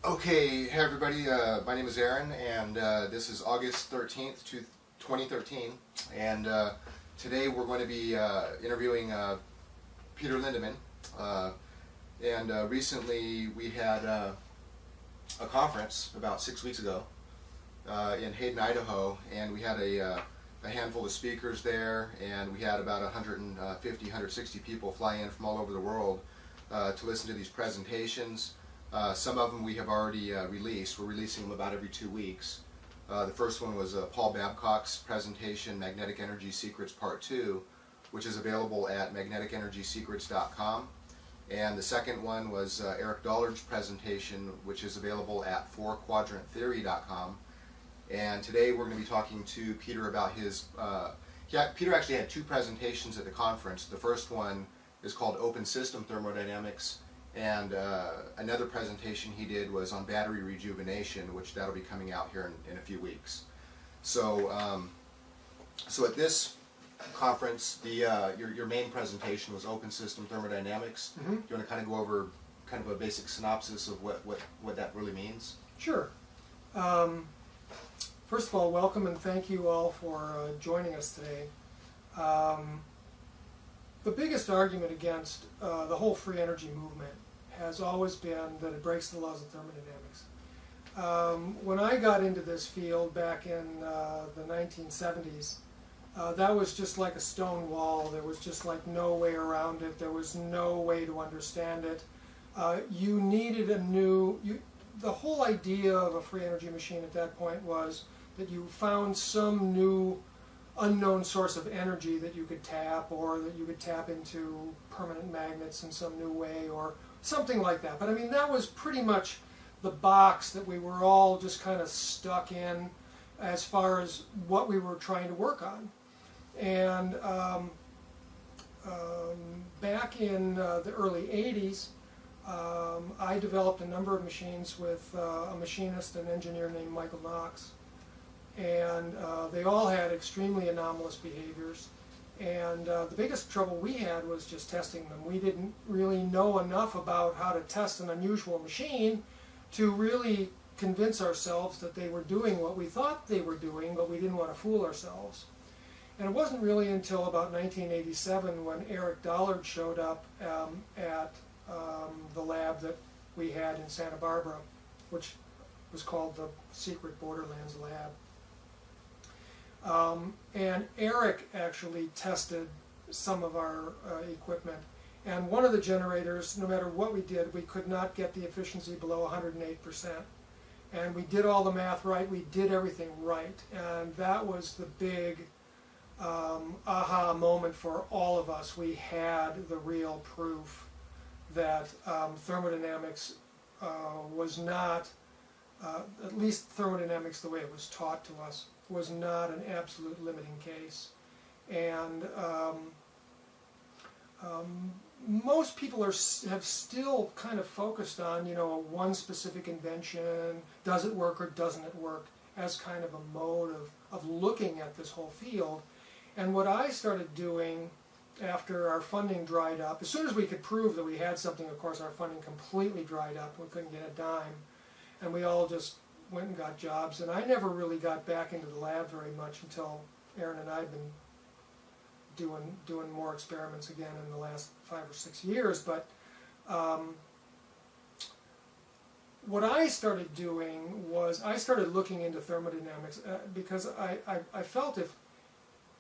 Okay, hey everybody, my name is Aaron, and this is August 13th, 2013, and today we're going to be interviewing Peter Lindemann, and recently we had a conference about 6 weeks ago in Hayden, Idaho, and we had a handful of speakers there, and we had about 150, 160 people fly in from all over the world to listen to these presentations. Some of them we have already released. We're releasing them about every 2 weeks. The first one was Paul Babcock's presentation, Magnetic Energy Secrets Part 2, which is available at magneticenergysecrets.com. And the second one was Eric Dollard's presentation, which is available at 4quadranttheory.com. And today we're going to be talking to Peter about his... Peter actually had two presentations at the conference. The first one is called Open System Thermodynamics, and another presentation he did was on battery rejuvenation, which that'll be coming out here in a few weeks. So, so at this conference, your main presentation was Open System Thermodynamics. Mm-hmm. Do you want to kind of go over kind of a basic synopsis of what that really means? Sure. First of all, welcome and thank you all for joining us today. The biggest argument against the whole free energy movement has always been that it breaks the laws of thermodynamics. When I got into this field back in the 1970s, that was just like a stone wall. There was just like no way around it. There was no way to understand it. You needed the whole idea of a free energy machine at that point was that you found some new unknown source of energy that you could tap, or that you could tap into permanent magnets in some new way, or something like that. But I mean, that was pretty much the box that we were all just kind of stuck in as far as what we were trying to work on. And back in the early 80s, I developed a number of machines with a machinist and engineer named Michael Knox. And they all had extremely anomalous behaviors. And the biggest trouble we had was just testing them. We didn't really know enough about how to test an unusual machine to really convince ourselves that they were doing what we thought they were doing, but we didn't want to fool ourselves. And it wasn't really until about 1987 when Eric Dollard showed up at the lab that we had in Santa Barbara, which was called the Secret Borderlands Lab. And Eric actually tested some of our equipment, and one of the generators, no matter what we did, we could not get the efficiency below 108%. And we did all the math right, we did everything right, and that was the big aha moment for all of us. We had the real proof that thermodynamics was not, at least thermodynamics the way it was taught to us, was not an absolute limiting case. And most people have still kind of focused on, one specific invention, does it work or doesn't it work, as kind of a mode of looking at this whole field. And what I started doing after our funding dried up, as soon as we could prove that we had something, of course our funding completely dried up, we couldn't get a dime, and we all just went and got jobs, and I never really got back into the lab very much until Aaron and I had been doing more experiments again in the last 5 or 6 years. But what I started doing was I started looking into thermodynamics because I felt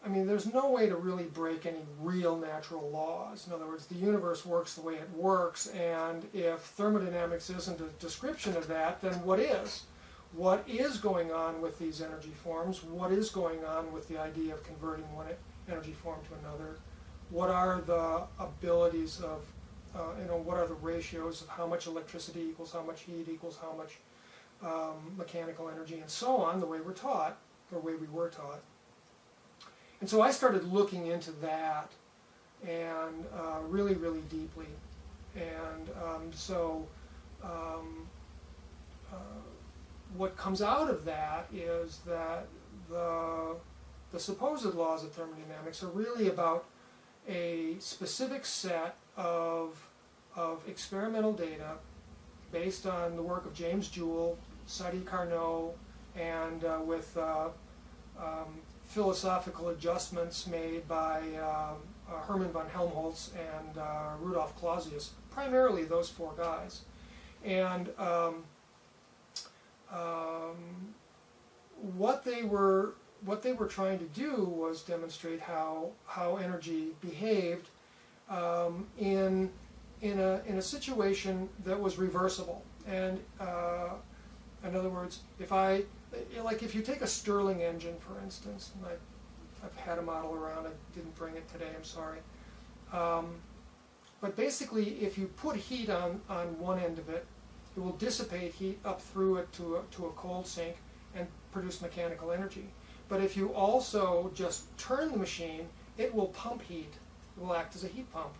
there's no way to really break any real natural laws. In other words, the universe works the way it works, and if thermodynamics isn't a description of that, then what is? What is going on with these energy forms? What is going on with the idea of converting one energy form to another? What are the abilities of, what are the ratios of how much electricity equals how much heat equals how much mechanical energy, and so on, the way we're taught, or the way we were taught. And so I started looking into that, and really, really deeply. And what comes out of that is that the supposed laws of thermodynamics are really about a specific set of experimental data based on the work of James Joule, Sadi Carnot, and with philosophical adjustments made by Hermann von Helmholtz and Rudolf Clausius, primarily those four guys. And what they were trying to do was demonstrate how energy behaved in a situation that was reversible. And in other words, if you take a Stirling engine, for instance, and I've had a model around, I didn't bring it today, I'm sorry. But basically, if you put heat on one end of it, it will dissipate heat up through it to a cold sink and produce mechanical energy. But if you also just turn the machine, it will pump heat. It will act as a heat pump.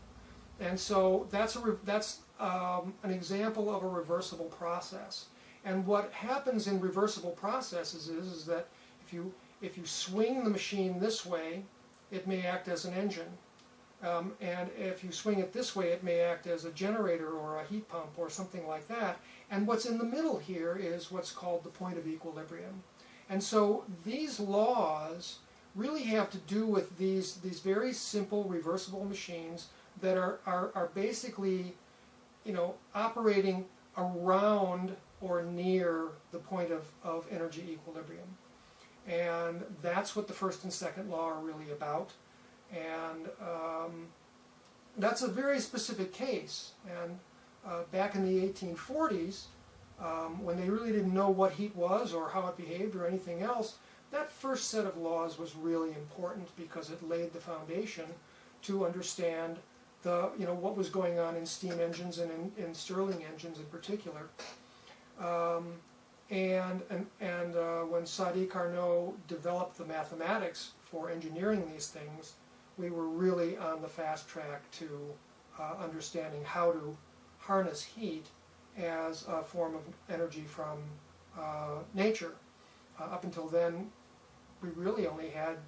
And so that's an example of a reversible process. And what happens in reversible processes is that if you swing the machine this way, it may act as an engine. And if you swing it this way, it may act as a generator or a heat pump or something like that. And what's in the middle here is what's called the point of equilibrium. And so these laws really have to do with these very simple reversible machines that are basically, operating around or near the point of energy equilibrium. And that's what the first and second law are really about. And that's a very specific case. And back in the 1840s, when they really didn't know what heat was or how it behaved or anything else, that first set of laws was really important because it laid the foundation to understand what was going on in steam engines and in Stirling engines in particular. When Sadi Carnot developed the mathematics for engineering these things, we were really on the fast track to understanding how to harness heat as a form of energy from nature. Up until then, we really only had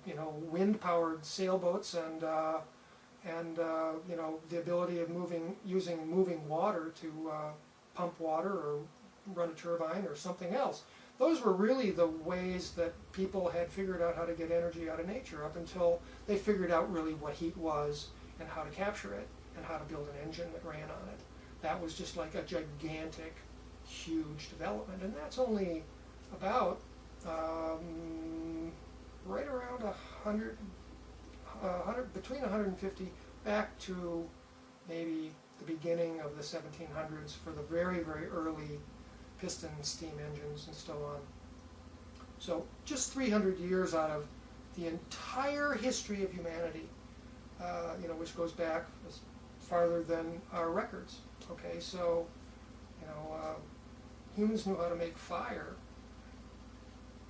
wind-powered sailboats and the ability of using moving water to pump water or run a turbine or something else. Those were really the ways that people had figured out how to get energy out of nature up until they figured out really what heat was and how to capture it and how to build an engine that ran on it. That was just like a gigantic, huge development, and that's only about right around 100, between 150 back to maybe the beginning of the 1700s for the very, very early piston steam engines and so on. So just 300 years out of the entire history of humanity, which goes back as farther than our records. Okay, so humans knew how to make fire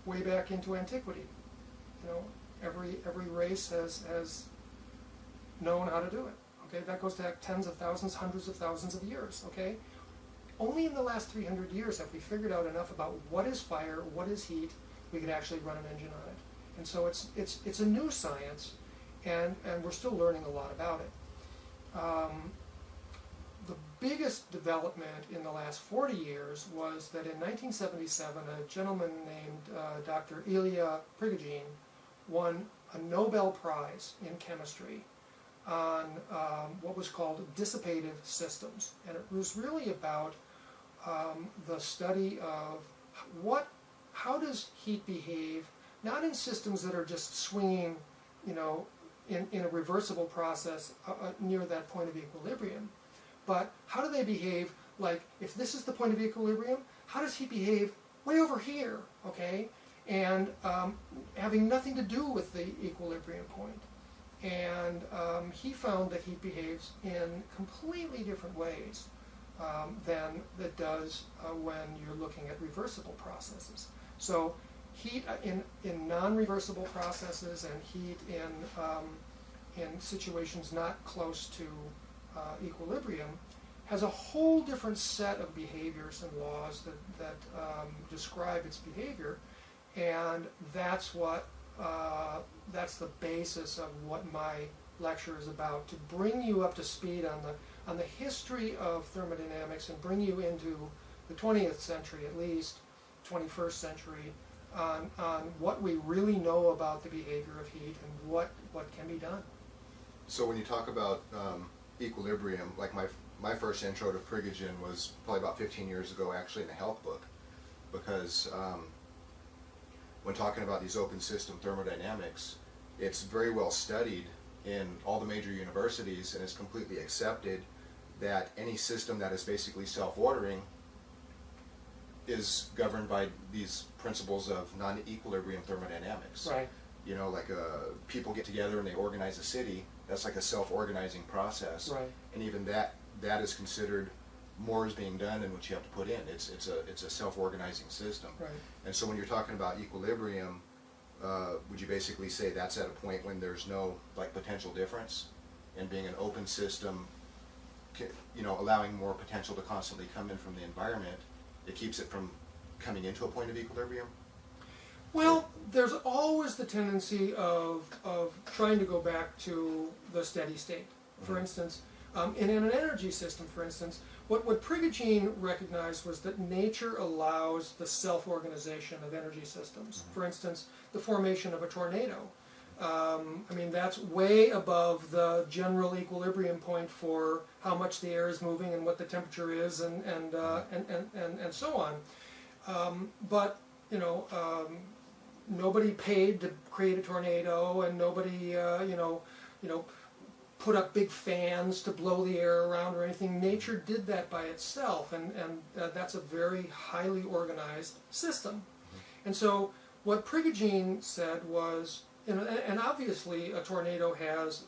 way back into antiquity. Every race has known how to do it. Okay, that goes back tens of thousands, hundreds of thousands of years. Okay, only in the last 300 years have we figured out enough about what is fire, what is heat, we could actually run an engine on it. And so it's a new science, and we're still learning a lot about it. The biggest development in the last 40 years was that in 1977, a gentleman named Dr. Ilya Prigogine won a Nobel Prize in chemistry on what was called Dissipative Systems. And it was really about the study of how does heat behave, not in systems that are just swinging, in a reversible process near that point of equilibrium, but how do they behave, like if this is the point of equilibrium, how does heat behave way over here, okay? And having nothing to do with the equilibrium point. And he found that heat behaves in completely different ways than it does when you're looking at reversible processes. So heat in non-reversible processes and heat in situations not close to equilibrium has a whole different set of behaviors and laws that describe its behavior, and that's the basis of what my lecture is about, to bring you up to speed on the history of thermodynamics and bring you into the 20th century, at least 21st century, on what we really know about the behavior of heat and what can be done. So when you talk about equilibrium, like my first intro to Prigogine was probably about 15 years ago, actually, in a health book, because when talking about these open system thermodynamics, it's very well studied in all the major universities, and it's completely accepted that any system that is basically self-ordering is governed by these principles of non-equilibrium thermodynamics. Right. You know, like people get together and they organize a city. That's like a self-organizing process. Right. And even that is considered more is being done than what you have to put in. It's a self-organizing system. Right. And so when you're talking about equilibrium, would you basically say that's at a point when there's no like potential difference, and being an open system, you know, allowing more potential to constantly come in from the environment, it keeps it from coming into a point of equilibrium? Well, there's always the tendency of trying to go back to the steady state. For instance, in an energy system, for instance, what Prigogine recognized was that nature allows the self-organization of energy systems. For instance, the formation of a tornado. I mean, that's way above the general equilibrium point for how much the air is moving and what the temperature is, and so on. But you know, nobody paid to create a tornado, and nobody put up big fans to blow the air around or anything. Nature did that by itself, and that's a very highly organized system. And so what Prigogine said was, and obviously a tornado has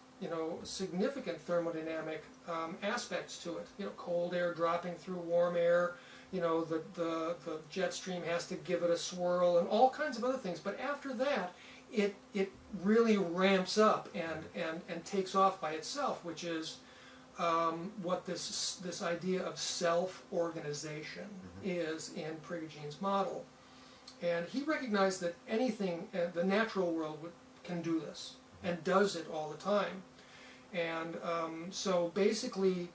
significant thermodynamic aspects to it. You know, cold air dropping through warm air. You know, the jet stream has to give it a swirl and all kinds of other things. But after that, it really ramps up and takes off by itself, which is what this idea of self-organization is in Prigogine's model. And he recognized that anything, the natural world can do this, and does it all the time. And so basically,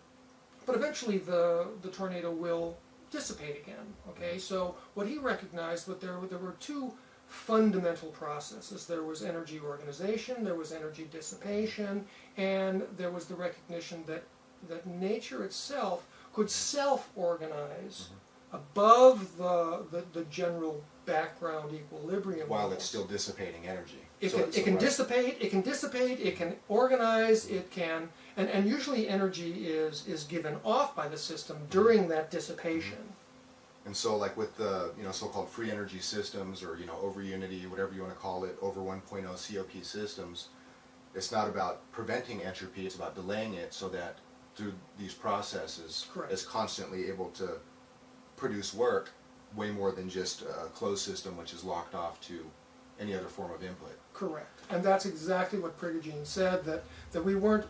but eventually the tornado will dissipate again. Okay, so what he recognized was there were two fundamental processes. There was energy organization, there was energy dissipation, and there was the recognition that nature itself could self-organize above the general background equilibrium while levels. it's still dissipating energy. It can dissipate, it can organize, it can, and usually energy is given off by the system during that dissipation. And so, like with the so-called free energy systems, or over unity, whatever you want to call it, over 1.0 COP systems, it's not about preventing entropy; it's about delaying it, so that through these processes, Correct. it's constantly able to produce work way more than just a closed system, which is locked off to any other form of input. Correct, and that's exactly what Prigogine said. That we weren't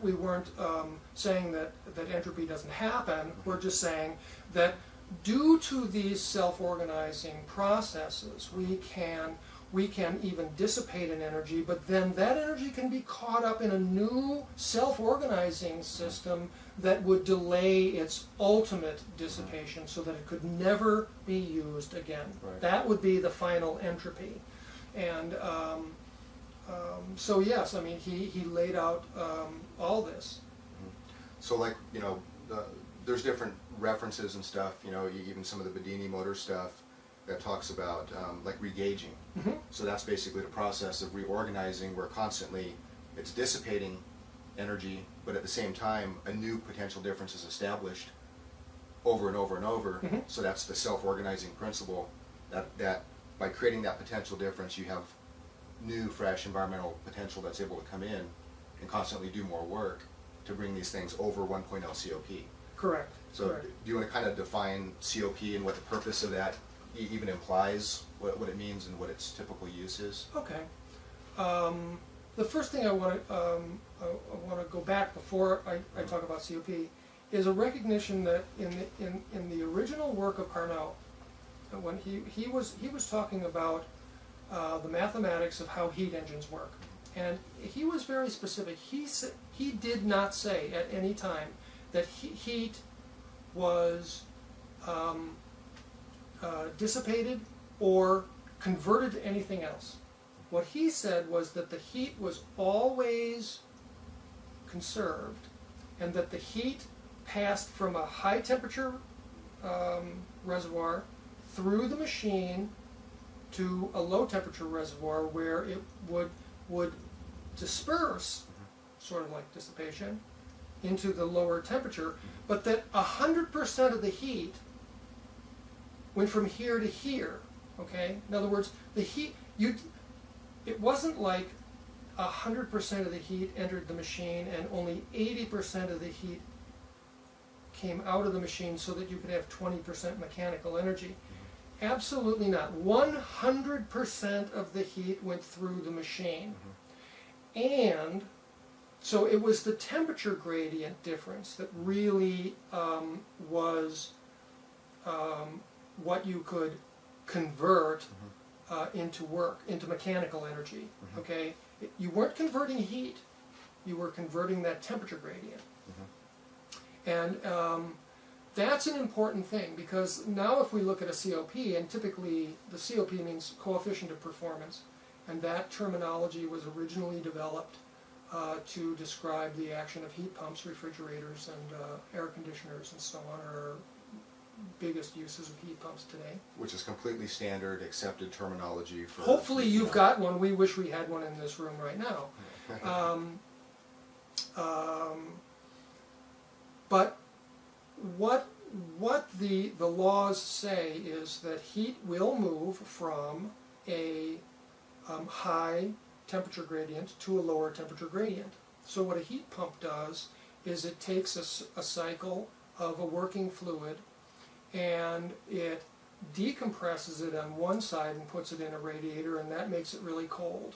saying that entropy doesn't happen. We're just saying that due to these self-organizing processes, we can even dissipate an energy, but then that energy can be caught up in a new self-organizing system that would delay its ultimate dissipation, so that it could never be used again. Right. That would be the final entropy. And so yes, I mean, he laid out all this. So, like, there's different references and stuff, even some of the Bedini motor stuff that talks about like regauging. So that's basically the process of reorganizing, where constantly it's dissipating energy, but at the same time a new potential difference is established over and over and over. So that's the self-organizing principle, that by creating that potential difference, you have new, fresh environmental potential that's able to come in and constantly do more work to bring these things over 1.0 COP. Correct. So Correct. do you want to kind of define COP and what the purpose of that even implies, what it means and what its typical use is? Okay. The first thing I want to go back before I talk about COP is a recognition that in the original work of Carnot, when he was talking about the mathematics of how heat engines work, And he was very specific. He did not say at any time that heat was dissipated or converted to anything else. What he said was that the heat was always conserved, and that the heat passed from a high temperature reservoir through the machine to a low temperature reservoir where it would disperse, sort of like dissipation, into the lower temperature, but that 100% of the heat went from here to here. Okay? In other words, the heat, it wasn't like 100% of the heat entered the machine and only 80% of the heat came out of the machine so that you could have 20% mechanical energy. Absolutely not. 100% of the heat went through the machine. And so it was the temperature gradient difference that really was what you could convert into work, into mechanical energy. Okay? You weren't converting heat, you were converting that temperature gradient. And that's an important thing, because now if we look at a COP, and typically the COP means coefficient of performance, and that terminology was originally developed to describe the action of heat pumps, refrigerators, and air conditioners and so on, are biggest uses of heat pumps today. Which is completely standard, accepted terminology for... Hopefully you've got one. We wish we had one in this room right now. But what the laws say is that heat will move from a high temperature gradient to a lower temperature gradient. So what a heat pump does is it takes a cycle of a working fluid and it decompresses it on one side and puts it in a radiator, and that makes it really cold.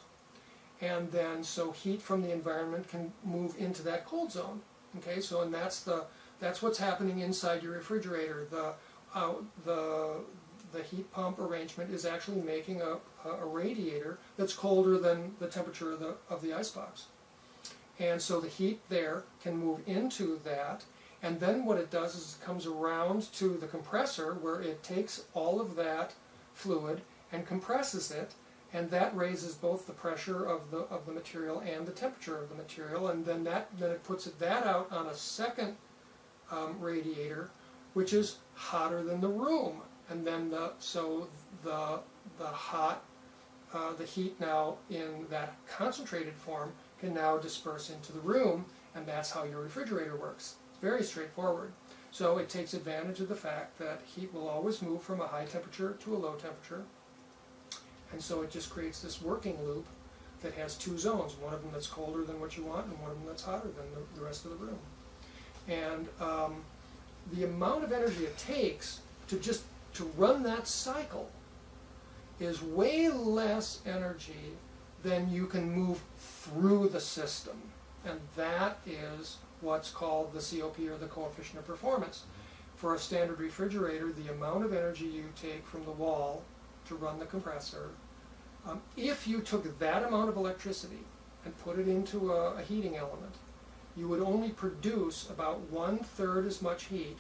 And then so heat from the environment can move into that cold zone. Okay, so and that's what's happening inside your refrigerator. The heat pump arrangement is actually making a radiator that's colder than the temperature of the icebox. And so the heat there can move into that, and then what it does is it comes around to the compressor where it takes all of that fluid and compresses it, and that raises both the pressure of the material and the temperature of the material, and then it puts that out on a second radiator, which is hotter than the room, and then the heat now in that concentrated form can now disperse into the room, and that's how your refrigerator works. It's very straightforward. So it takes advantage of the fact that heat will always move from a high temperature to a low temperature, and so it just creates this working loop that has two zones, one of them that's colder than what you want and one of them that's hotter than the rest of the room. And the amount of energy it takes to run that cycle is way less energy than you can move through the system. And that is what's called the COP, or the coefficient of performance. For a standard refrigerator, the amount of energy you take from the wall to run the compressor, if you took that amount of electricity and put it into a heating element, you would only produce about 1/3 as much heat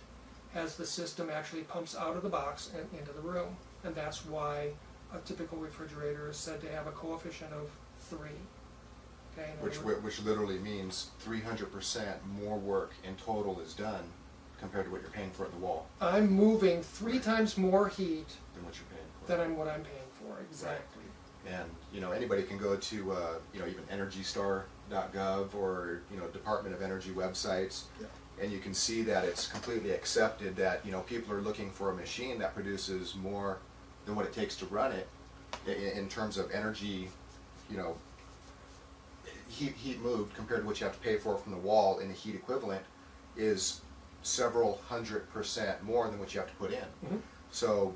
as the system actually pumps out of the box and into the room. And that's why a typical refrigerator is said to have a coefficient of 3. Okay, which literally means 300% more work in total is done compared to what you're paying for at the wall. I'm moving 3 times more heat than what you're paying for. Than what I'm paying for, exactly. Right. And anybody can go to even EnergyStar.gov or Department of Energy websites, and you can see that it's completely accepted that people are looking for a machine that produces more than what it takes to run it in terms of energy, heat moved compared to what you have to pay for from the wall in a heat equivalent is several 100% more than what you have to put in. So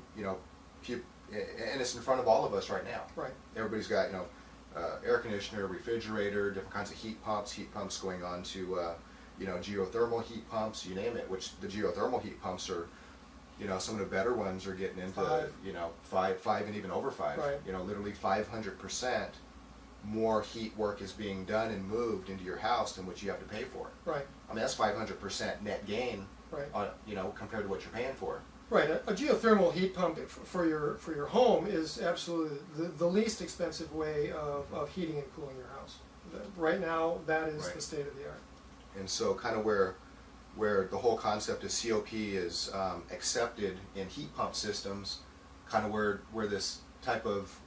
and it's in front of all of us right now. Right. Everybody's got air conditioner, refrigerator, different kinds of heat pumps going on to geothermal heat pumps, you name it. Which the geothermal heat pumps are, some of the better ones are getting into 5 and even over 5. Right. Literally 500% more heat work is being done and moved into your house than what you have to pay for. Right. I mean, that's 500% net gain, Right. you know, compared to what you're paying for. Right. A geothermal heat pump for your home is absolutely the least expensive way of heating and cooling your house. Right now, that is the state of the art. And so, kind of where the whole concept of COP is accepted in heat pump systems, kind of where this type of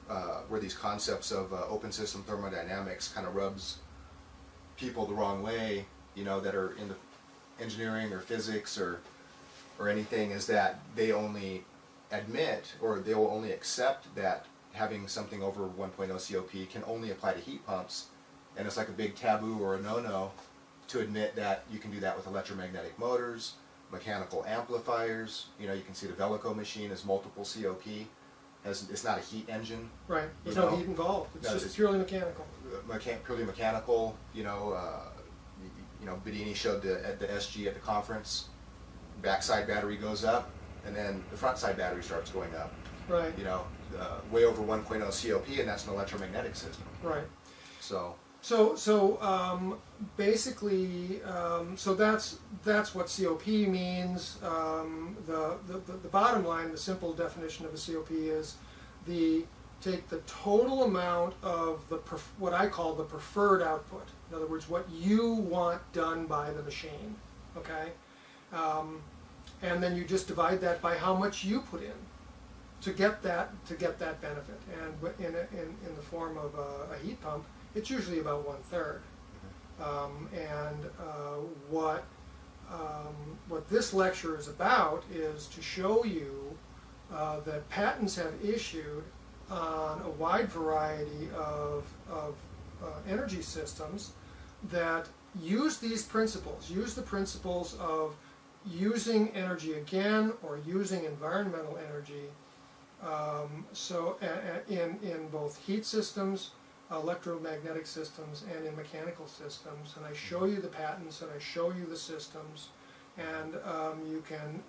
where these concepts of open system thermodynamics kind of rubs people the wrong way, you know, that are into engineering or physics or anything, is that they only admit, or they will only accept, that having something over 1.0 COP can only apply to heat pumps, and it's like a big taboo or a no-no to admit that you can do that with electromagnetic motors, mechanical amplifiers. You know, you can see the Velico machine is multiple COP. It's not a heat engine. Right. There's no heat involved. It's just purely mechanical. Purely mechanical. You know, Bedini showed at the SG at the conference. Backside battery goes up, and then the front side battery starts going up. Right. You know, way over 1.0 COP, and that's an electromagnetic system. Right. So basically, so that's what COP means. The bottom line, the simple definition of a COP is take the total amount of what I call the preferred output. In other words, what you want done by the machine. Okay. And then you just divide that by how much you put in to get that benefit. And in the form of a heat pump, it's usually about 1/3. What this lecture is about is to show you that patents have issued on a wide variety of energy systems that use these principles, use the principles of using energy again or using environmental energy, in both heat systems, electromagnetic systems, and in mechanical systems. And I show you the patents and I show you the systems, and you can,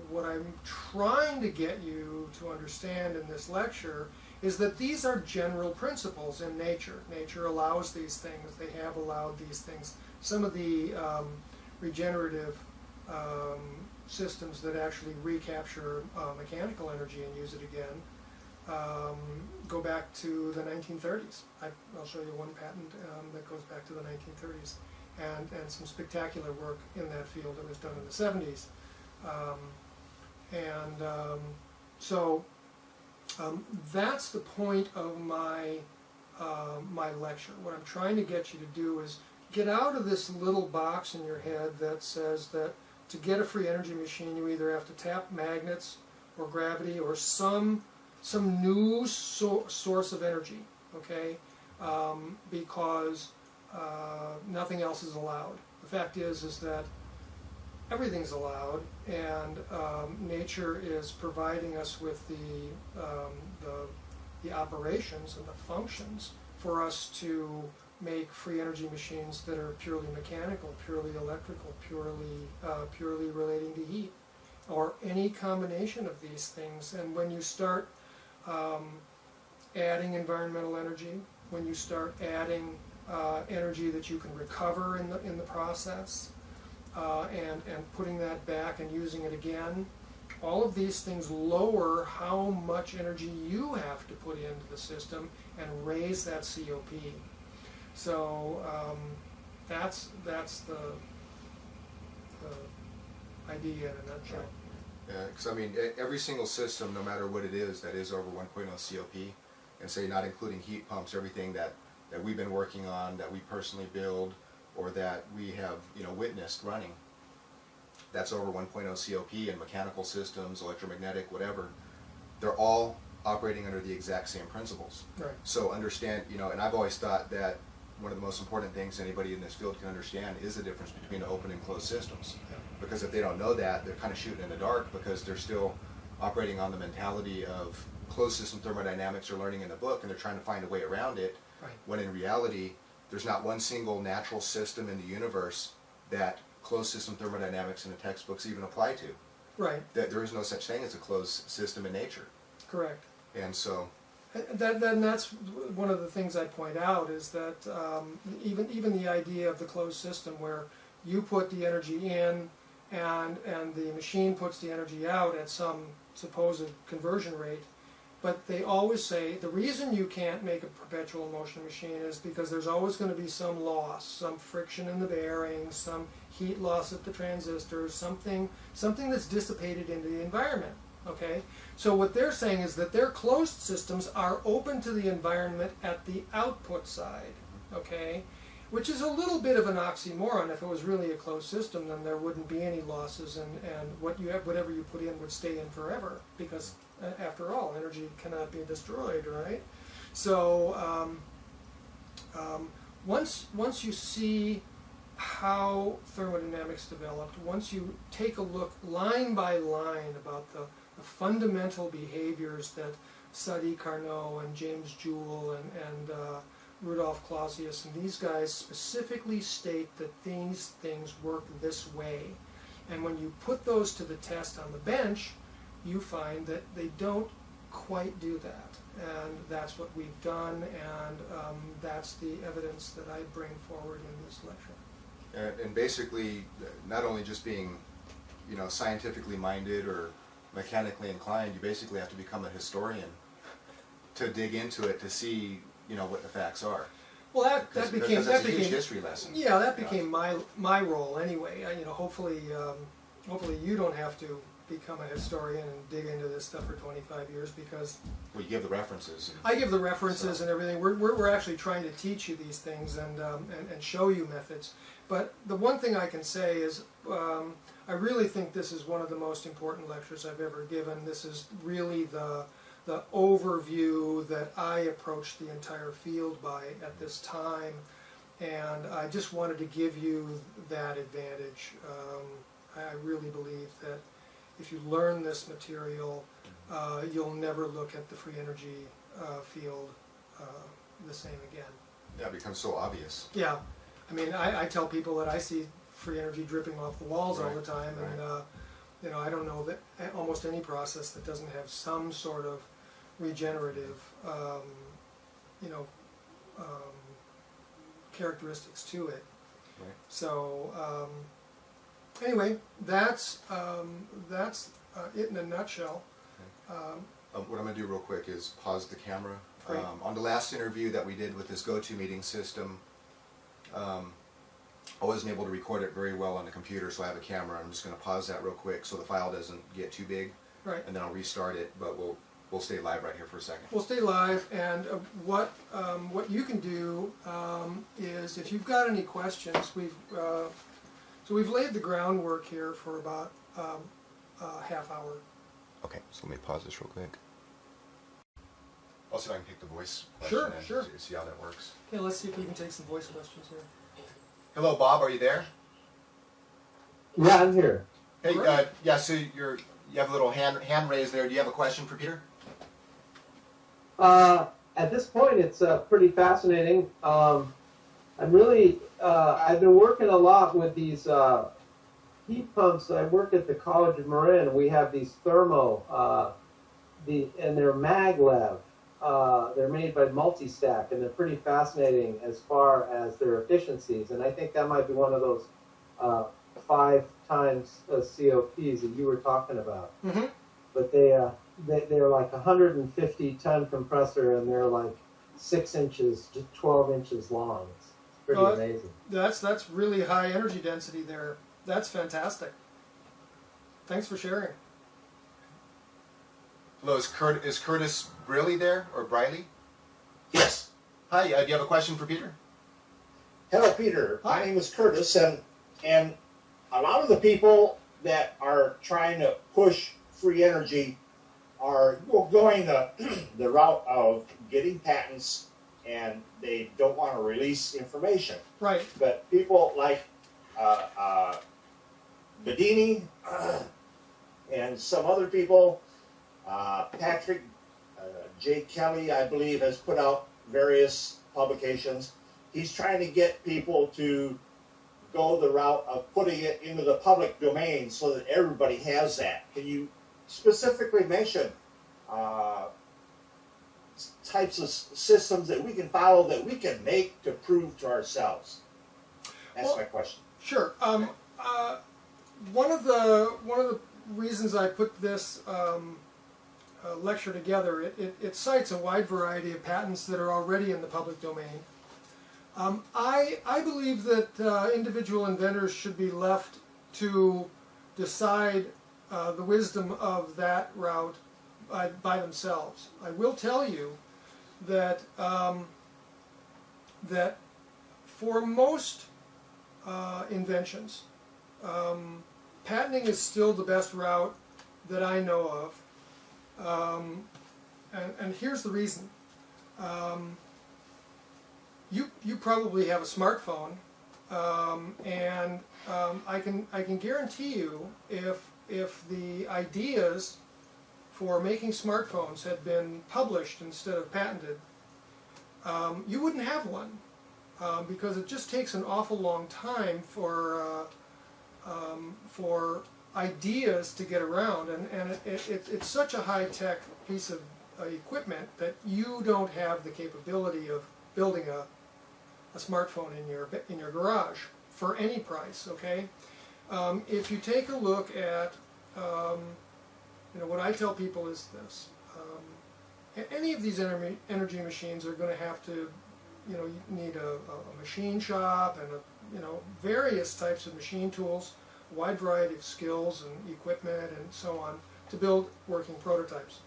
what I'm trying to get you to understand in this lecture is that these are general principles in nature. Nature allows these things. They have allowed these things. Some of the regenerative systems that actually recapture mechanical energy and use it again go back to the 1930s. I'll show you one patent that goes back to the 1930s, and some spectacular work in that field that was done in the 70s. So that's the point of my lecture. What I'm trying to get you to do is get out of this little box in your head that says that to get a free energy machine you either have to tap magnets or gravity or some new source of energy, okay? Because nothing else is allowed. The fact is that everything's allowed, and nature is providing us with the operations and the functions for us to make free energy machines that are purely mechanical, purely electrical, purely relating to heat, or any combination of these things. And when you start adding environmental energy, when you start adding energy that you can recover in the process, and putting that back and using it again, all of these things lower how much energy you have to put into the system and raise that COP. So that's the idea in a nutshell. Yeah, because I mean, every single system, no matter what it is, that is over 1.0 COP, and say not including heat pumps, everything that we've been working on, that we personally build, or that we have witnessed running, that's over 1.0 COP, and mechanical systems, electromagnetic, whatever, they're all operating under the exact same principles. Right. So understand, and I've always thought that one of the most important things anybody in this field can understand is the difference between open and closed systems. Yeah. Because if they don't know that, they're kind of shooting in the dark, because they're still operating on the mentality of closed system thermodynamics they're learning in the book, and they're trying to find a way around it. Right. When in reality, there's not one single natural system in the universe that closed system thermodynamics in the textbooks even apply to. Right. That there is no such thing as a closed system in nature. Correct. And so, Then that's one of the things I point out is that even the idea of the closed system where you put the energy in and the machine puts the energy out at some supposed conversion rate, but they always say the reason you can't make a perpetual motion machine is because there's always going to be some loss, some friction in the bearings, some heat loss at the transistors, something that's dissipated into the environment. Okay, so what they're saying is that their closed systems are open to the environment at the output side. Okay, which is a little bit of an oxymoron. If it was really a closed system, then there wouldn't be any losses, and whatever you put in would stay in forever, because after all, energy cannot be destroyed, right? So once you see how thermodynamics developed, once you take a look line by line about the fundamental behaviors that Sadi Carnot and James Joule and Rudolf Clausius and these guys specifically state that these things work this way. And when you put those to the test on the bench, you find that they don't quite do that. And that's what we've done, and that's the evidence that I bring forward in this lecture. And basically, not only just being, scientifically minded or mechanically inclined, you basically have to become a historian to dig into it to see, what the facts are. Well, that became a huge history lesson. Yeah, that became my role anyway. Hopefully you don't have to become a historian and dig into this stuff for 25 years because. Well, you give the references. I give the references and everything. We're actually trying to teach you these things and show you methods. But the one thing I can say is I really think this is one of the most important lectures I've ever given. This is really the overview that I approached the entire field by at this time, and I just wanted to give you that advantage. I really believe that if you learn this material, you'll never look at the free energy field the same again. Yeah, it becomes so obvious. Yeah. I mean, I tell people that I see free energy dripping off the walls all the time, and I don't know that almost any process that doesn't have some sort of regenerative, characteristics to it. Right. So anyway, that's it in a nutshell. What I'm going to do real quick is pause the camera. Great. On the last interview that we did with this GoToMeeting system, I wasn't able to record it very well on the computer, so I have a camera. I'm just going to pause that real quick so the file doesn't get too big, and then I'll restart it. But we'll stay live right here for a second. We'll stay live, and what you can do is, if you've got any questions, we've laid the groundwork here for about a half hour. Okay, so let me pause this real quick. I'll see if I can pick the voice question Sure. and see how that works. Okay, let's see if we can take some voice questions here. Hello, Bob. Are you there? Yeah, I'm here. Hey, yeah. So you have a little hand raised there. Do you have a question for Peter? At this point, it's pretty fascinating. I'm really I've been working a lot with these heat pumps. I work at the College of Marin. We have these thermo, and they're maglev. They're made by Multistack, and they're pretty fascinating as far as their efficiencies. And I think that might be one of those 5 times COPs that you were talking about. Mm-hmm. But they're like 150-ton compressor, and they're like 6 inches to 12 inches long. It's pretty amazing. That's really high energy density there. That's fantastic. Thanks for sharing. Hello, is Curtis Briley there, or Briley? Yes. Hi, do you have a question for Peter? Hello, Peter. Hi. My name is Curtis, and a lot of the people that are trying to push free energy are going the route of getting patents, and they don't want to release information. Right. But people like Bedini and some other people, Patrick J. Kelly, I believe, has put out various publications. He's trying to get people to go the route of putting it into the public domain so that everybody has that. Can you specifically mention types of systems that we can follow, that we can make to prove to ourselves? That's my question. Sure. One of the reasons I put this lecture together, it cites a wide variety of patents that are already in the public domain. I believe that individual inventors should be left to decide the wisdom of that route by themselves. I will tell you that that for most inventions, patenting is still the best route that I know of, and here's the reason. You probably have a smartphone, and I can guarantee you if the ideas for making smartphones had been published instead of patented, you wouldn't have one, because it just takes an awful long time for ideas to get around, and it's such a high-tech piece of equipment that you don't have the capability of building a smartphone in your garage for any price. Okay, if you take a look at what I tell people is this: any of these energy machines are going to have to, you need a machine shop and various types of machine tools, a wide variety of skills and equipment and so on to build working prototypes.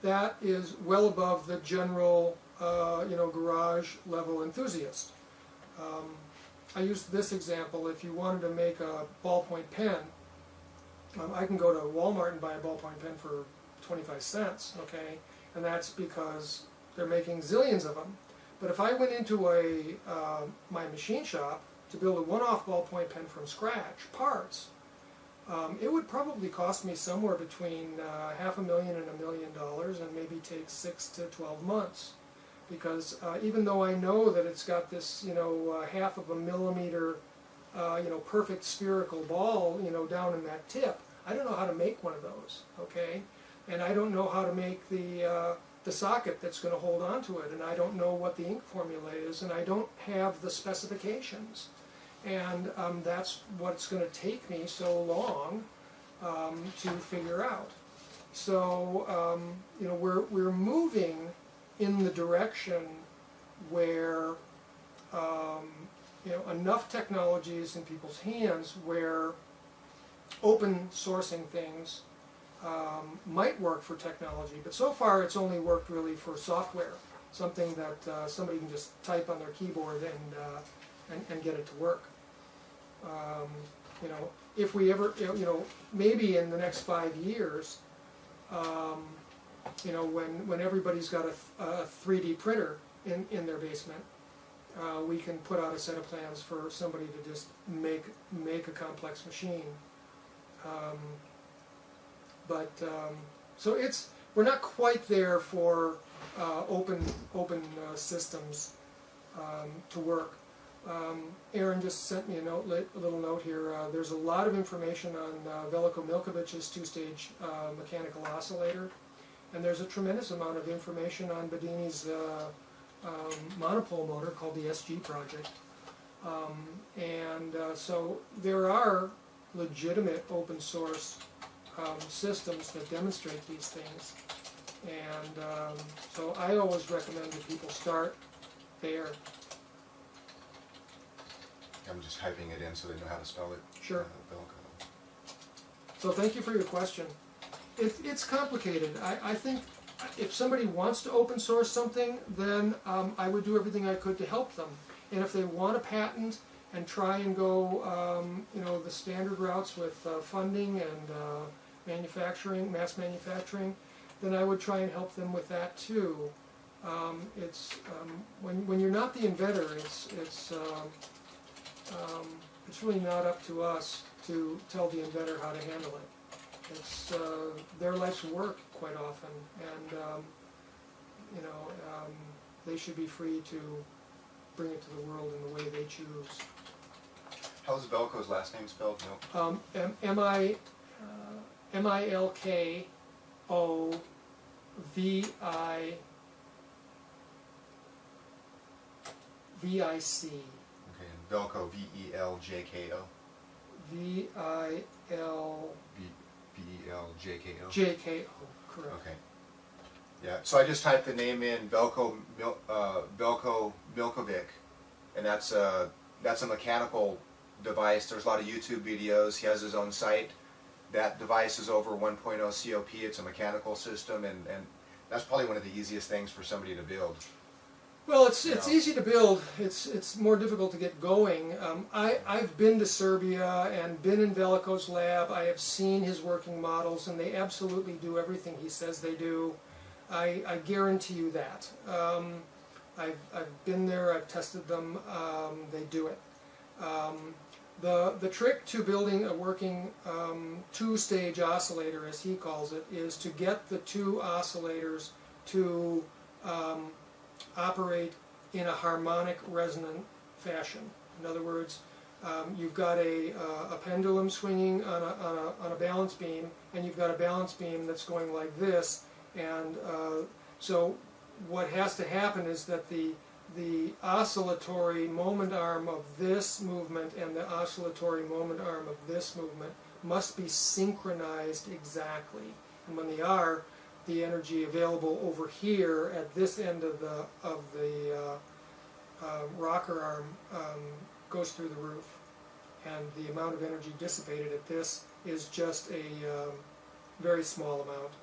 That is well above the general garage level enthusiast. I used this example. If you wanted to make a ballpoint pen, I can go to Walmart and buy a ballpoint pen for 25 cents, okay? And that's because they're making zillions of them. But if I went into my machine shop to build a one-off ballpoint pen from scratch, parts, it would probably cost me somewhere between $500,000 and $1 million, and maybe take 6 to 12 months. Because even though I know that it's got this, half of a millimeter, perfect spherical ball, down in that tip, I don't know how to make one of those, okay? And I don't know how to make the socket that's going to hold on to it, and I don't know what the ink formula is, and I don't have the specifications. And that's what's going to take me so long to figure out. So, we're moving in the direction where enough technology is in people's hands where open sourcing things might work for technology, but so far it's only worked really for software, something that somebody can just type on their keyboard and get it to work. If we ever, maybe in the next 5 years, when everybody's got a 3D printer in their basement, we can put out a set of plans for somebody to just make a complex machine. So we're not quite there for open systems to work. Aaron just sent me a little note here. There's a lot of information on Veliko Milkovic's two-stage mechanical oscillator, and there's a tremendous amount of information on Bedini's monopole motor called the SG project. So there are legitimate open source systems that demonstrate these things, and so I always recommend that people start there. I'm just typing it in so they know how to spell it. Sure. So thank you for your question. It's complicated. I think if somebody wants to open source something, then I would do everything I could to help them. And if they want a patent and try and go, the standard routes with funding and manufacturing, mass manufacturing, then I would try and help them with that too. When you're not the inventor, it's really not up to us to tell the inventor how to handle it. It's their life's work quite often, and they should be free to bring it to the world in the way they choose. How's Velko's last name spelled? No. Milkovic. V-I-C. Okay, and Velco, V-E-L-J-K-O. V-I-L... V-E-L-J-K-O. J-K-O, correct. Okay. Yeah, so I just typed the name in, Velco Milkovic, and that's a mechanical device. There's a lot of YouTube videos. He has his own site. That device is over 1.0 COP. It's a mechanical system, and that's probably one of the easiest things for somebody to build. Well, it's easy to build. It's more difficult to get going. I've been to Serbia and been in Veliko's lab. I have seen his working models, and they absolutely do everything he says they do. I guarantee you that. I've been there. I've tested them. They do it. The trick to building a working two-stage oscillator, as he calls it, is to get the two oscillators to operate in a harmonic resonant fashion. In other words, you've got a pendulum swinging on a balance beam, and you've got a balance beam that's going like this, and so what has to happen is that the oscillatory moment arm of this movement and the oscillatory moment arm of this movement must be synchronized exactly. And when they are, the energy available over here at this end of the rocker arm goes through the roof, and the amount of energy dissipated at this is just a very small amount.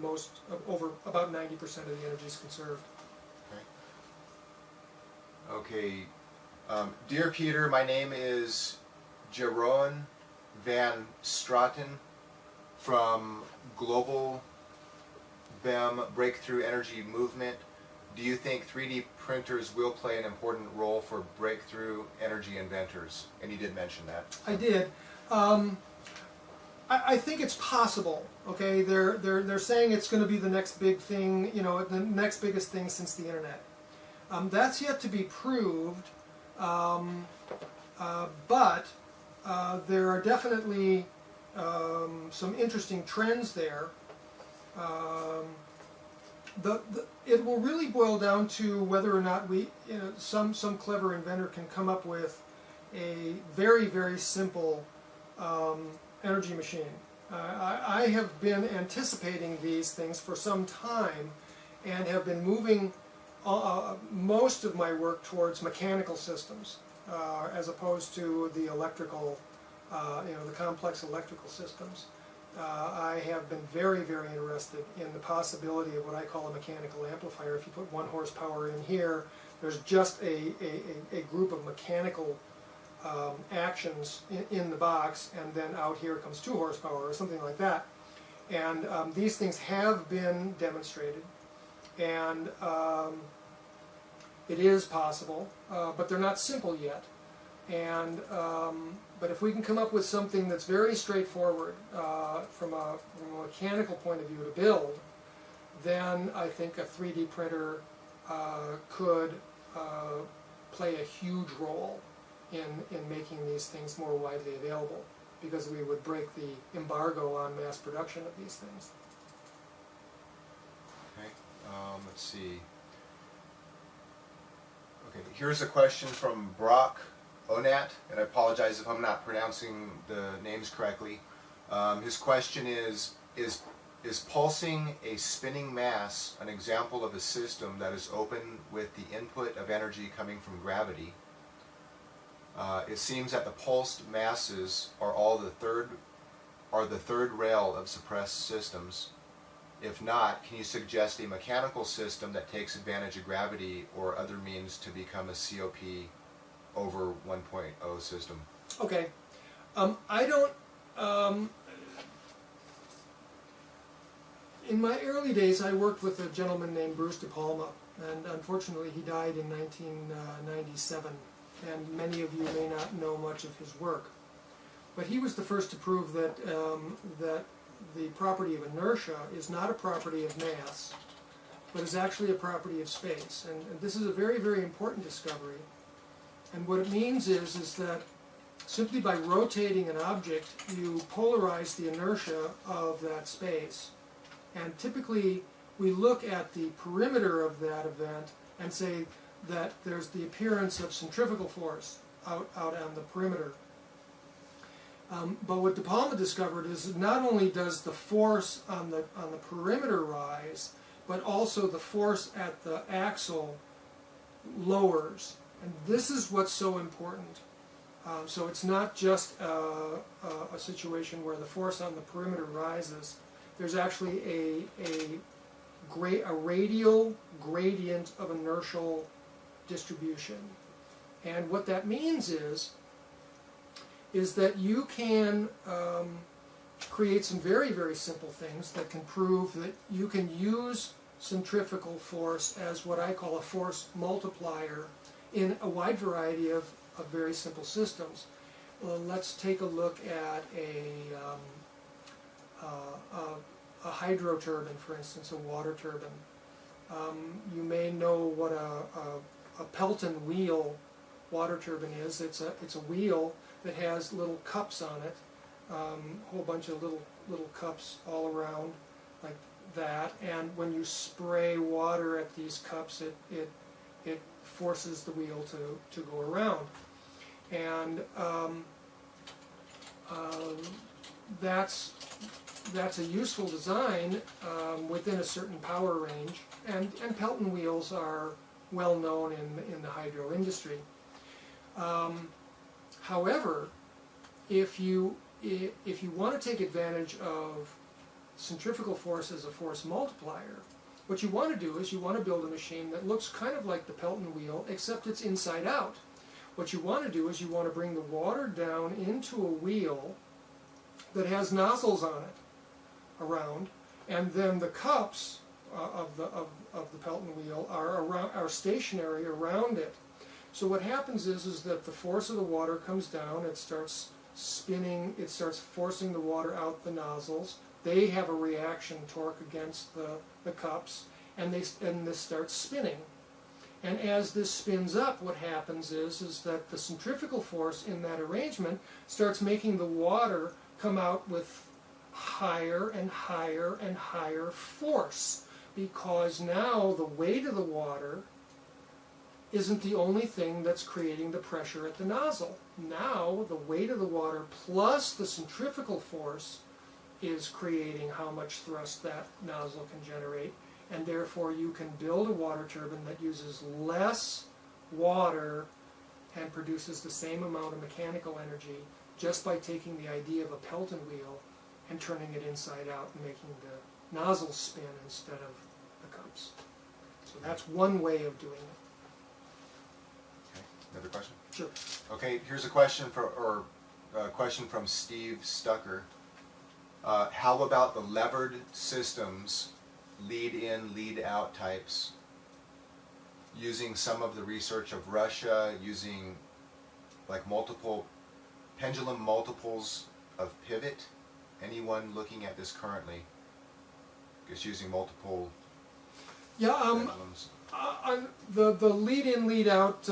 Most over about 90% of the energy is conserved. Okay. Dear Peter, my name is Jeroen van Straten from Global BEM Breakthrough Energy Movement. Do you think 3D printers will play an important role for breakthrough energy inventors? And you did mention that. I did. I think it's possible. Okay, they're saying it's going to be the next big thing. You know, the next biggest thing since the internet. That's yet to be proved, but there are definitely some interesting trends there. It will really boil down to whether or not some clever inventor can come up with a very, very simple energy machine. I have been anticipating these things for some time and have been moving most of my work towards mechanical systems as opposed to the electrical, the complex electrical systems. I have been very, very interested in the possibility of what I call a mechanical amplifier. If you put 1 horsepower in here, there's just a group of mechanical actions in the box, and then out here comes 2 horsepower or something like that. And these things have been demonstrated, and it is possible, but they're not simple yet. And but if we can come up with something that's very straightforward from a mechanical point of view to build, then I think a 3D printer could play a huge role in making these things more widely available, because we would break the embargo on mass production of these things. Okay, let's see. Okay, here's a question from Brock Onat, and I apologize if I'm not pronouncing the names correctly. His question is pulsing a spinning mass an example of a system that is open with the input of energy coming from gravity? It seems that the pulsed masses are the third rail of suppressed systems. If not, can you suggest a mechanical system that takes advantage of gravity or other means to become a COP over 1.0 system? Okay. I don't... in my early days, I worked with a gentleman named Bruce De Palma, and unfortunately he died in 1997, and many of you may not know much of his work. But he was the first to prove that that the property of inertia is not a property of mass, but is actually a property of space. And this is a very, very important discovery. And what it means is that simply by rotating an object, you polarize the inertia of that space. And typically, we look at the perimeter of that event and say, that there's the appearance of centrifugal force out on the perimeter. But what De Palma discovered is that not only does the force on the perimeter rise, but also the force at the axle lowers. And this is what's so important. So it's not just a situation where the force on the perimeter rises. There's actually a radial gradient of inertial distribution. And what that means is that you can create some very, very simple things that can prove that you can use centrifugal force as what I call a force multiplier in a wide variety of very simple systems. Let's take a look at a hydro turbine, for instance, a water turbine. You may know what a Pelton wheel water turbine is. It's a wheel that has little cups on it, a whole bunch of little cups all around like that. And when you spray water at these cups, it forces the wheel to go around. And that's a useful design within a certain power range. And Pelton wheels are well known in the hydro industry. However, if you want to take advantage of centrifugal force as a force multiplier, what you want to do is you want to build a machine that looks kind of like the Pelton wheel, except it's inside out. What you want to do is you want to bring the water down into a wheel that has nozzles on it around, and then the cups of the Pelton wheel are stationary around it. So what happens is that the force of the water comes down, it starts spinning, it starts forcing the water out the nozzles. They have a reaction torque against the cups, and this starts spinning. And as this spins up, what happens is that the centrifugal force in that arrangement starts making the water come out with higher and higher and higher force, because now the weight of the water isn't the only thing that's creating the pressure at the nozzle. Now the weight of the water plus the centrifugal force is creating how much thrust that nozzle can generate, and therefore you can build a water turbine that uses less water and produces the same amount of mechanical energy just by taking the idea of a Pelton wheel and turning it inside out and making the nozzle spin instead of the cups. So that's one way of doing it. Okay. Another question? Sure. Okay, here's a question question from Steve Stucker. How about the levered systems, lead in, lead out types, using some of the research of Russia, using like multiple pendulum multiples of pivot? Anyone looking at this currently is using multiple pendulums? The lead in, lead out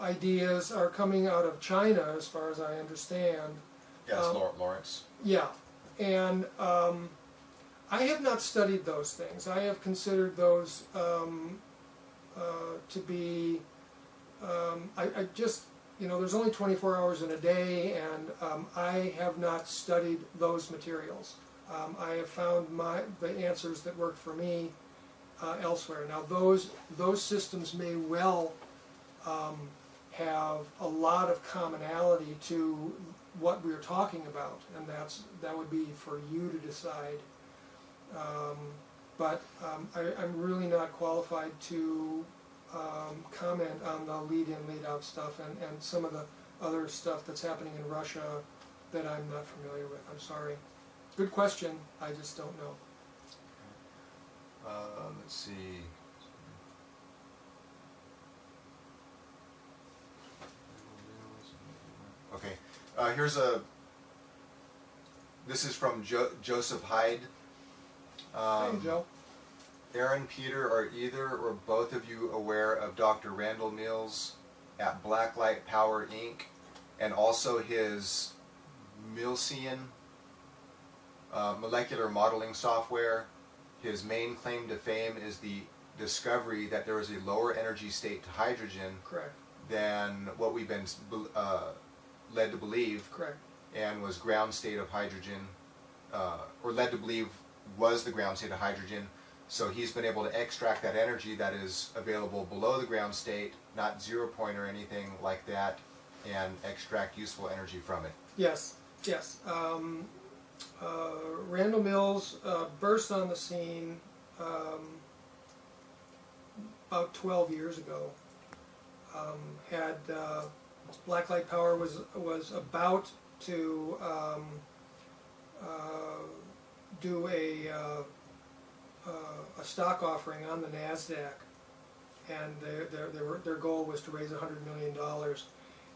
ideas are coming out of China, as far as I understand. Yes, Lawrence. Yeah, and I have not studied those things. I have considered those to be, I just, there's only 24 hours in a day, and I have not studied those materials. I have found the answers that work for me elsewhere. Now those systems may well have a lot of commonality to what we're talking about, and that would be for you to decide. But I'm really not qualified to comment on the lead-in, lead-out stuff and some of the other stuff that's happening in Russia that I'm not familiar with. I'm sorry. Good question. I just don't know. Let's see. Okay. This is from Joseph Hyde. Hey, Joe. Aaron, Peter, are either or both of you aware of Dr. Randall Mills at Blacklight Power Inc. and also his Milsian molecular modeling software? His main claim to fame is the discovery that there was a lower energy state to hydrogen Correct. than what we've been led to believe, Correct. and was ground state of hydrogen, or led to believe was the ground state of hydrogen. So he's been able to extract that energy that is available below the ground state, not 0 point or anything like that, and extract useful energy from it. Yes. Yes. Randall Mills burst on the scene about 12 years ago. Had Blacklight Power was about to do a stock offering on the Nasdaq, and their goal was to raise $100 million.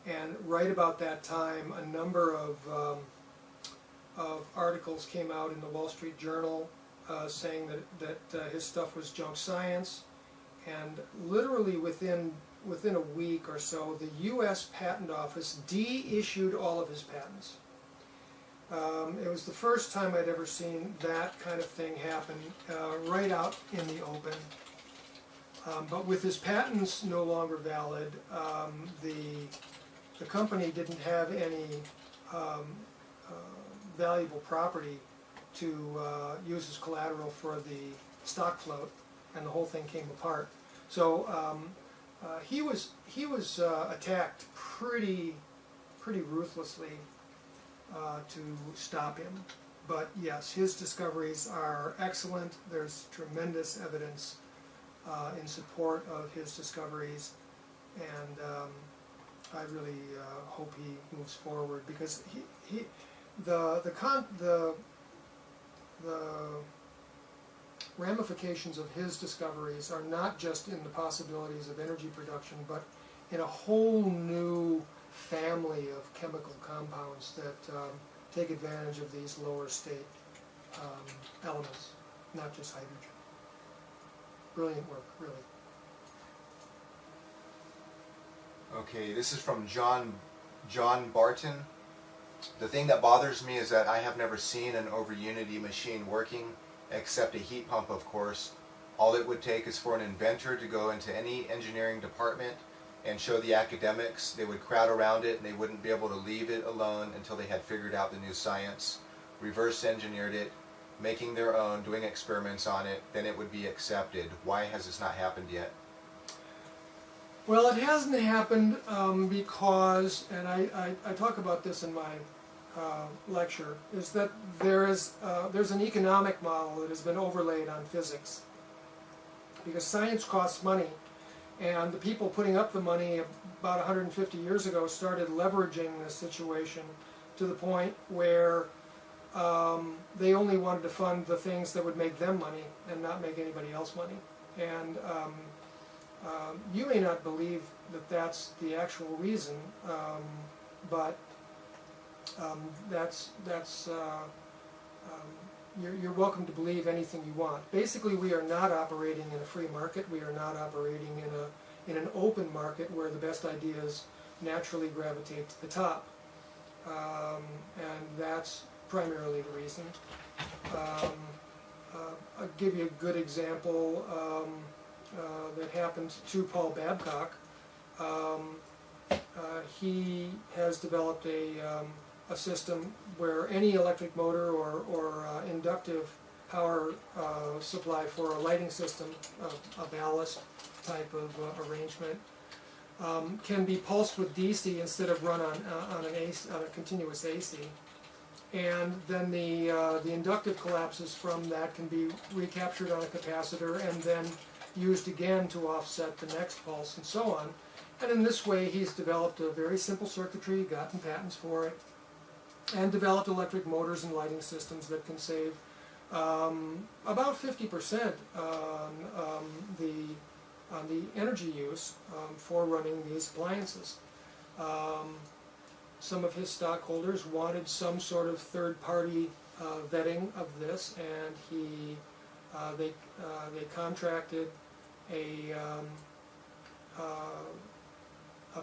And right about that time, a number of articles came out in the Wall Street Journal saying that his stuff was junk science, and literally within a week or so, the U.S. Patent Office de-issued all of his patents. It was the first time I'd ever seen that kind of thing happen right out in the open. But with his patents no longer valid, the company didn't have any valuable property to use as collateral for the stock float, and the whole thing came apart. So he was attacked pretty ruthlessly to stop him. But yes, his discoveries are excellent. There's tremendous evidence in support of his discoveries, and I really hope he moves forward, because the ramifications of his discoveries are not just in the possibilities of energy production, but in a whole new family of chemical compounds that take advantage of these lower state elements, not just hydrogen. Brilliant work, really. Okay, this is from John Barton. The thing that bothers me is that I have never seen an over-unity machine working, except a heat pump, of course. All it would take is for an inventor to go into any engineering department and show the academics. They would crowd around it, and they wouldn't be able to leave it alone until they had figured out the new science, reverse engineered it, making their own, doing experiments on it, then it would be accepted. Why has this not happened yet? Well, it hasn't happened because, and I talk about this in my lecture, is that there's an economic model that has been overlaid on physics. Because science costs money, and the people putting up the money about 150 years ago started leveraging the situation to the point where they only wanted to fund the things that would make them money and not make anybody else money. And you may not believe that that's the actual reason, but you're welcome to believe anything you want. Basically, we are not operating in a free market. We are not operating in an open market where the best ideas naturally gravitate to the top, and that's primarily the reason. I'll give you a good example that happened to Paul Babcock. He has developed a system where any electric motor or inductive power supply for a lighting system, a ballast type of arrangement, can be pulsed with DC instead of run on a continuous AC. And then the inductive collapses from that can be recaptured on a capacitor and then used again to offset the next pulse, and so on. And in this way, he's developed a very simple circuitry, gotten patents for it, and developed electric motors and lighting systems that can save about 50% on the energy use for running these appliances. Some of his stockholders wanted some sort of third-party vetting of this, and they contracted a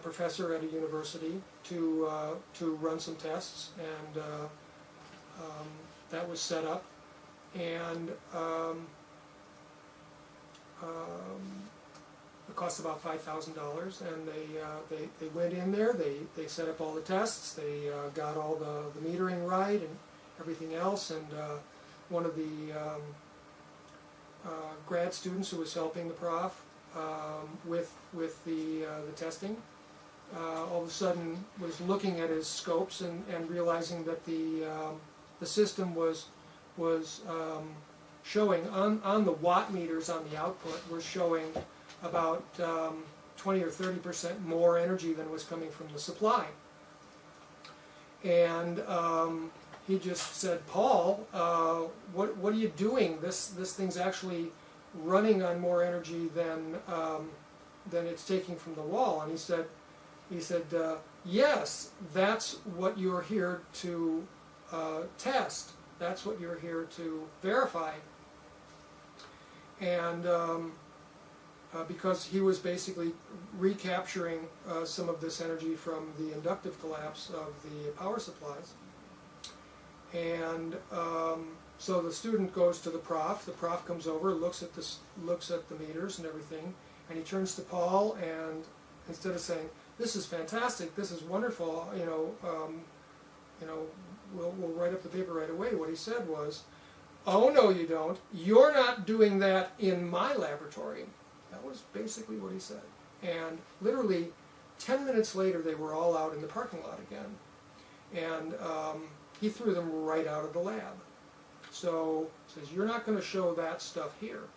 professor at a university to run some tests, and that was set up. And it cost about $5,000, and they went in there. They set up all the tests. They got all the metering right and everything else. And one of the grad students who was helping the prof with the testing, all of a sudden was looking at his scopes and realizing that the system was showing on the watt meters on the output was showing about 20 or 30% more energy than was coming from the supply. And he just said, "Paul, what are you doing? This thing's actually running on more energy than it's taking from the wall." And he said, "Yes, that's what you're here to test. That's what you're here to verify." And because he was basically recapturing some of this energy from the inductive collapse of the power supplies. And so the student goes to the prof. The prof comes over, looks at the meters and everything, and he turns to Paul, and instead of saying, "This is fantastic, this is wonderful, we'll write up the paper right away," what he said was, "Oh, no, you don't. You're not doing that in my laboratory." That was basically what he said. And literally 10 minutes later, they were all out in the parking lot again. And he threw them right out of the lab. So he says, "You're not going to show that stuff here."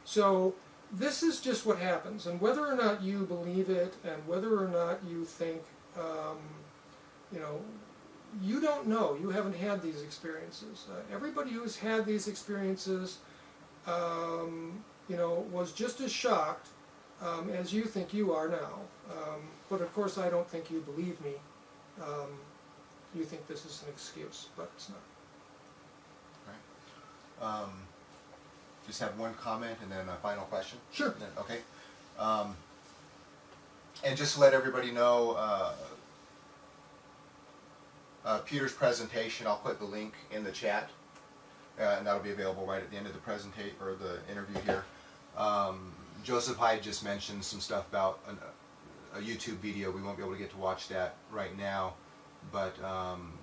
So this is just what happens. And whether or not you believe it, and whether or not you think, you don't know. You haven't had these experiences. Everybody who's had these experiences, was just as shocked as you think you are now. But of course, I don't think you believe me. You think this is an excuse, but it's not. Right. Just have one comment and then a final question. Sure. Okay. And just to let everybody know, Peter's presentation, I'll put the link in the chat, and that'll be available right at the end of the presentation or the interview here. Joseph Hyde just mentioned some stuff about a YouTube video. We won't be able to get to watch that right now, but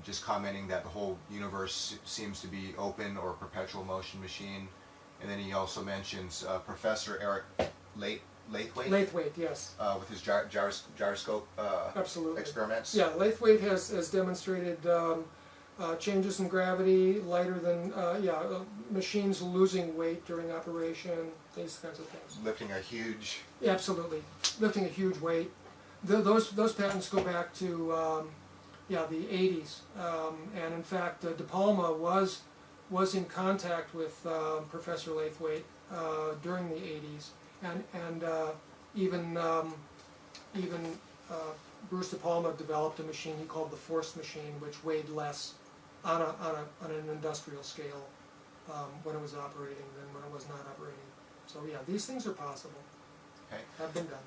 just commenting that the whole universe seems to be open or perpetual motion machine. And then he also mentions Professor Eric Laithwaite, yes. With his gyroscope Absolutely. experiments. Yeah, Laithwaite has demonstrated changes in gravity, lighter than, machines losing weight during operation, these kinds of things. Lifting a huge... Absolutely. Lifting a huge weight. Those patents go back to, the 80s. And in fact, De Palma was in contact with Professor Laithwaite during the 80s. And even Bruce De Palma developed a machine he called the force machine, which weighed less on an industrial scale when it was operating than when it was not operating. So yeah, these things are possible. Okay. Have been done.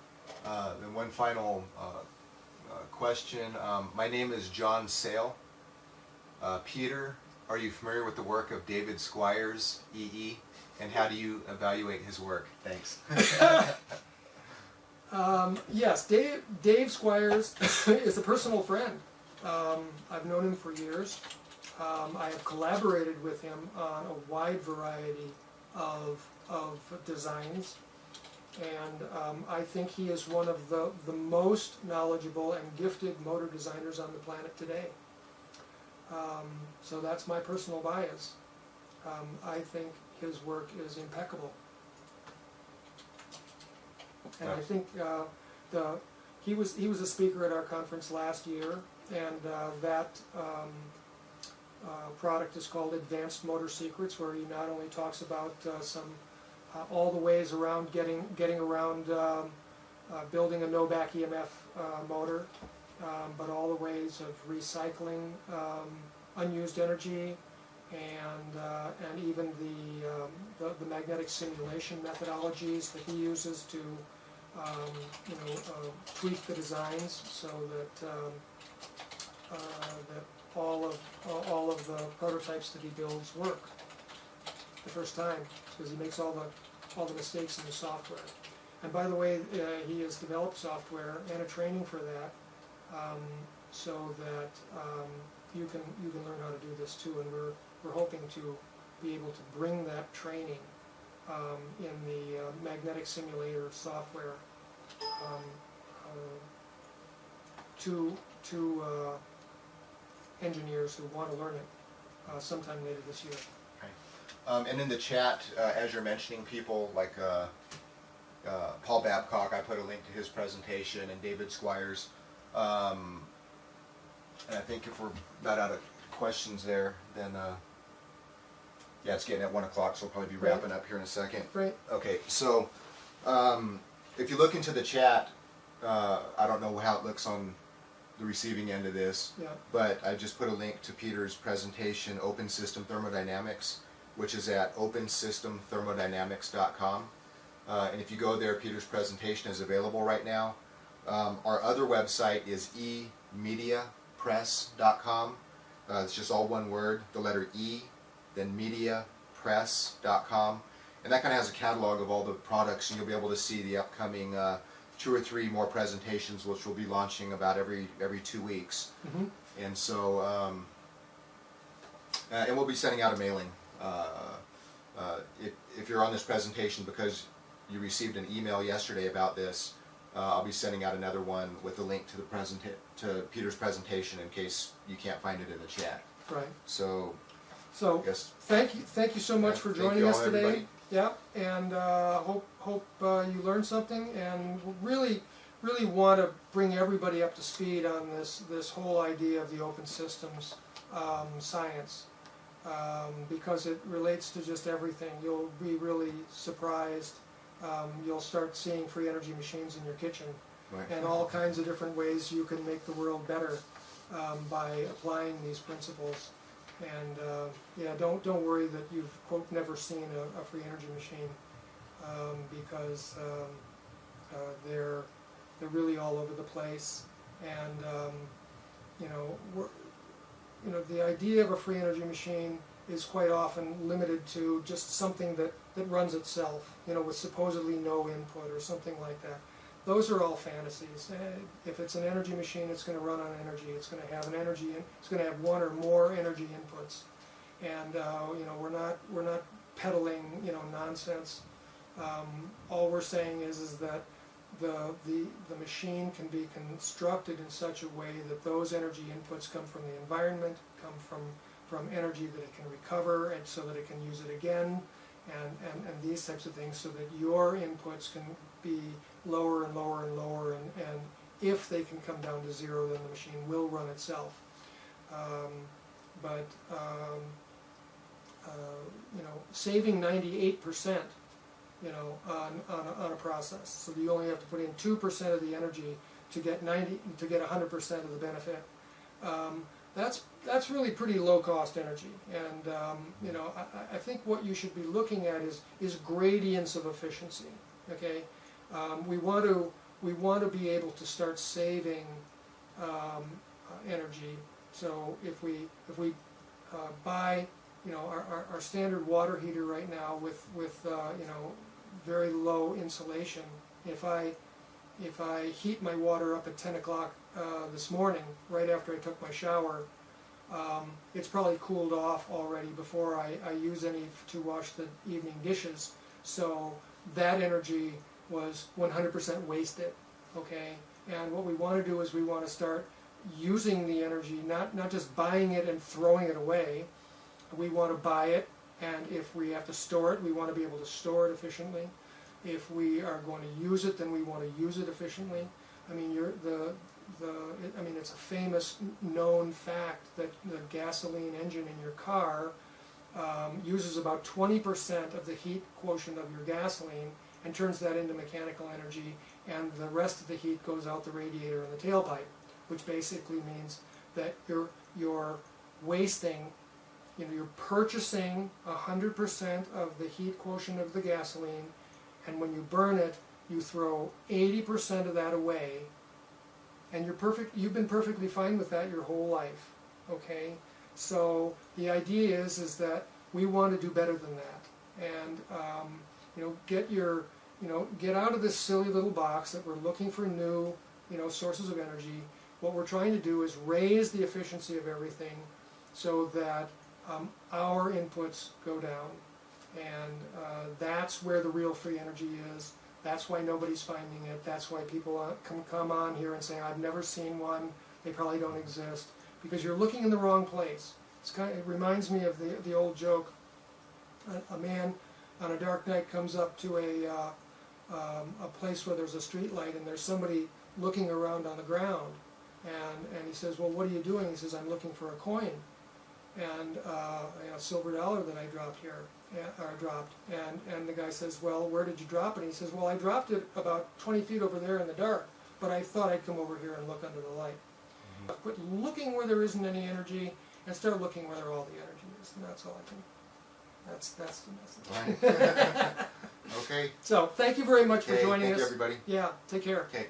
Then one final question. My name is John Sale. Peter, are you familiar with the work of David Squires, E.E.? And how do you evaluate his work? Thanks. Yes, Dave Squires is a personal friend. I've known him for years. I have collaborated with him on a wide variety of designs. And I think he is one of the most knowledgeable and gifted motor designers on the planet today. So that's my personal bias. I think his work is impeccable. And I think he was a speaker at our conference last year, and that product is called Advanced Motor Secrets, where he not only talks about all the ways around getting around building a no-back EMF motor, but all the ways of recycling unused energy, and even the magnetic simulation methodologies that he uses to tweak the designs so that that all of the prototypes that he builds work the first time, because he makes all all the mistakes in the software. And by the way, he has developed software and a training for that, so that you can learn how to do this too. And we're hoping to be able to bring that training in the magnetic simulator software to engineers who want to learn it sometime later this year. And in the chat, as you're mentioning people like Paul Babcock, I put a link to his presentation, and David Squires. And I think if we're about out of questions there, then yeah, it's getting at 1 o'clock, so we'll probably be wrapping up here in a second. Great. Okay, so if you look into the chat, I don't know how it looks on the receiving end of this, Yeah. but I just put a link to Peter's presentation, Open System Thermodynamics, which is at opensystemthermodynamics.com. And if you go there, Peter's presentation is available right now. Our other website is emediapress.com. It's just all one word, the letter E, then mediapress.com. And that kind of has a catalog of all the products, and you'll be able to see the upcoming 2 or 3 more presentations, which we'll be launching about every 2 weeks. Mm-hmm. And so, and we'll be sending out a mailing. If you're on this presentation because you received an email yesterday about this, I'll be sending out another one with a link to the to Peter's presentation in case you can't find it in the chat. Right. So yes. Thank you so much for joining us today. Everybody. Yeah, and hope you learned something, and really want to bring everybody up to speed on this whole idea of the open systems science, because it relates to just everything. You'll be really surprised. You'll start seeing free energy machines in your kitchen, Right. and all kinds of different ways you can make the world better by applying these principles. And yeah, don't worry that you've, quote, never seen a free energy machine, because they're really all over the place. And the idea of a free energy machine is quite often limited to just something that runs itself, with supposedly no input or something like that. Those are all fantasies. If it's an energy machine, it's going to run on energy. It's going to have an energy. It's going to have one or more energy inputs, and we're not peddling nonsense. All we're saying is that the machine can be constructed in such a way that those energy inputs come from the environment, come from energy that it can recover, and so that it can use it again, and these types of things, so that your inputs can be lower and lower and lower, and if they can come down to zero, then the machine will run itself. Saving 98%, on a process, so that you only have to put in 2% of the energy to get 100% of the benefit. That's really pretty low cost energy, and I think what you should be looking at is gradients of efficiency. Okay. We want to be able to start saving energy. So if we buy our standard water heater right now with very low insulation, if I heat my water up at 10 o'clock this morning right after I took my shower, it's probably cooled off already before I use any to wash the evening dishes. So that energy was 100% wasted, okay? And what we want to do is we want to start using the energy, not just buying it and throwing it away. We want to buy it, and if we have to store it, we want to be able to store it efficiently. If we are going to use it, then we want to use it efficiently. I mean, it's a famous known fact that the gasoline engine in your car uses about 20% of the heat quotient of your gasoline, and turns that into mechanical energy, and the rest of the heat goes out the radiator and the tailpipe, which basically means that you're wasting, you're purchasing 100% of the heat quotient of the gasoline, and when you burn it, you throw 80% of that away, and you've been perfectly fine with that your whole life, okay? So the idea is that we want to do better than that, and get out of this silly little box that we're looking for new, sources of energy. What we're trying to do is raise the efficiency of everything so that our inputs go down. And that's where the real free energy is. That's why nobody's finding it. That's why people come on here and say, I've never seen one. They probably don't exist. Because you're looking in the wrong place. It reminds me of the old joke. A man on a dark night comes up to a place where there's a street light and there's somebody looking around on the ground. And he says, well, what are you doing? He says, I'm looking for a coin. And a silver dollar that I dropped here. And the guy says, well, where did you drop it? And he says, well, I dropped it about 20 feet over there in the dark, but I thought I'd come over here and look under the light. Quit looking where there isn't any energy and start looking where all the energy is. And that's all I can. That's the message. Right. Okay. So thank you very much for joining Thank us. you, everybody. Yeah, take care. Okay.